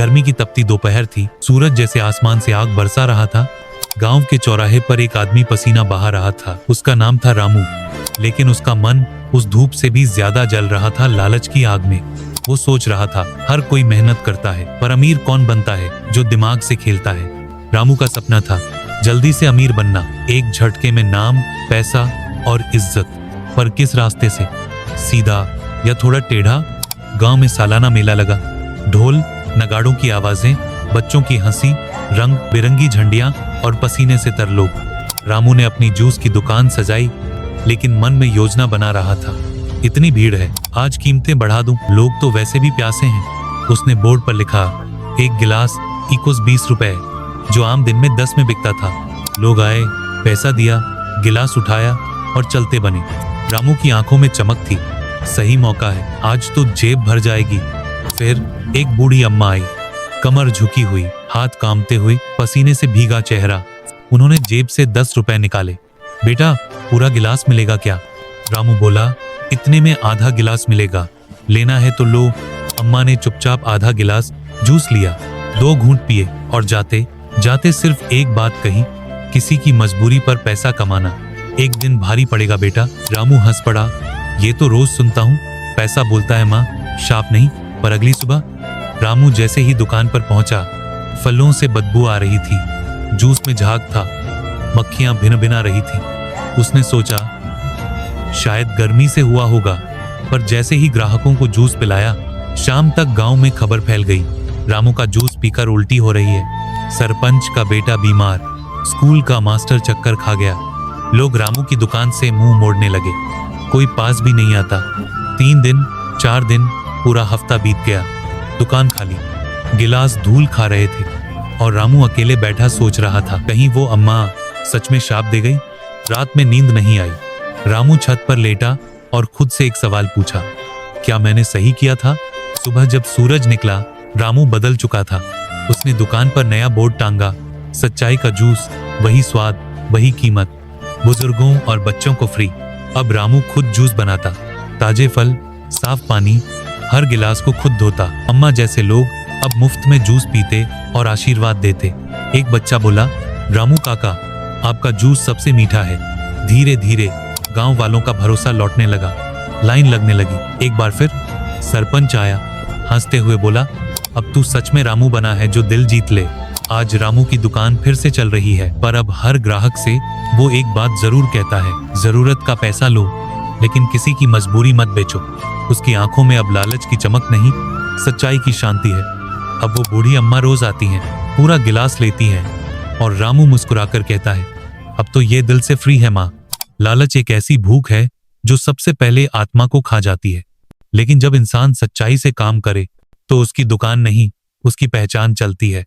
गर्मी की तपती दोपहर थी। सूरज जैसे आसमान से आग बरसा रहा था। गांव के चौराहे पर एक आदमी पसीना बहा रहा था। उसका नाम था रामू, लेकिन उसका मन उस धूप से भी ज्यादा जल रहा था लालच की आग में। वो सोच रहा था, हर कोई मेहनत करता है, पर अमीर कौन बनता है जो दिमाग से खेलता है। रामू का सपना था जल्दी से अमीर बनना, एक झटके में नाम, पैसा और इज्जत। पर किस रास्ते से, सीधा या थोड़ा टेढ़ा? गांव में सालाना मेला लगा। ढोल नगाड़ों की आवाजें, बच्चों की हंसी, रंग बिरंगी झंडियां और पसीने से तर लोग। रामू ने अपनी जूस की दुकान सजाई, लेकिन मन में योजना बना रहा था, इतनी भीड़ है, आज कीमतें बढ़ा दूं, लोग तो वैसे भी प्यासे हैं। उसने बोर्ड पर लिखा, एक गिलास इकोस 20 रुपए, जो आम दिन में 10 में बिकता था। लोग आए, पैसा दिया, गिलास उठाया और चलते बने। रामू की आंखों में चमक थी, सही मौका है, आज तो जेब भर जाएगी। फिर एक बूढ़ी अम्मा आई, कमर झुकी हुई, हाथ कांपते हुए, पसीने से भीगा चेहरा। उन्होंने जेब से 10 रुपए निकाले। बेटा, पूरा गिलास मिलेगा क्या? रामू बोला, इतने में आधा गिलास मिलेगा, लेना है तो लो। अम्मा ने चुपचाप आधा गिलास जूस लिया, 2 घूंट पिए और जाते जाते सिर्फ एक बात कही, किसी की मजबूरी पर पैसा कमाना एक दिन भारी पड़ेगा बेटा। रामू हंस पड़ा, ये तो रोज सुनता हूँ, पैसा बोलता है माँ, शाप नहीं। पर अगली सुबह रामू जैसे ही दुकान पर पहुंचा, फलों से बदबू आ रही थी, जूस में झाग था, मक्खियां भिन भिना रही थी। उसने सोचा शायद गर्मी से हुआ होगा, पर जैसे ही ग्राहकों को जूस पिलाया, शाम तक गांव में खबर फैल गई, रामू का जूस पीकर उल्टी हो रही है, सरपंच का बेटा बीमार, स्कूल का मास्टर चक्कर खा गया। लोग रामू की दुकान से मुंह मोड़ने लगे, कोई पास भी नहीं आता। 3 दिन, 4 दिन, पूरा हफ्ता बीत गया, दुकान खाली, गिलास धूल खा रहे थे और रामू अकेले बैठा सोच रहा था, कहीं वो अम्मा सच में शाप दे गई। रात में नींद नहीं आई। रामू छत पर लेटा और खुद से एक सवाल पूछा, क्या मैंने सही किया था? सुबह जब सूरज निकला, रामू बदल चुका था। उसने दुकान पर नया बोर्ड टांगा, सच्चाई का जूस, वही स्वाद, वही कीमत, बुजुर्गों और बच्चों को फ्री। अब रामू खुद जूस बनाता, ताजे फल, साफ पानी, हर गिलास को खुद धोता। अम्मा जैसे लोग अब मुफ्त में जूस पीते और आशीर्वाद देते। एक बच्चा बोला, रामू काका, आपका जूस सबसे मीठा है। धीरे धीरे गांव वालों का भरोसा लौटने लगा, लाइन लगने लगी। एक बार फिर सरपंच आया, हंसते हुए बोला, अब तू सच में रामू बना है जो दिल जीत ले। आज रामू की दुकान फिर से चल रही है, पर अब हर ग्राहक से वो एक बात जरूर कहता है, जरूरत का पैसा लो, लेकिन किसी की मजबूरी मत बेचो। उसकी आंखों में अब लालच की चमक नहीं, सच्चाई की शांति है। अब वो बूढ़ी अम्मा रोज आती हैं, पूरा गिलास लेती हैं और रामू मुस्कुराकर कहता है, अब तो ये दिल से फ्री है माँ। लालच एक ऐसी भूख है जो सबसे पहले आत्मा को खा जाती है, लेकिन जब इंसान सच्चाई से काम करे तो उसकी दुकान नहीं, उसकी पहचान चलती है।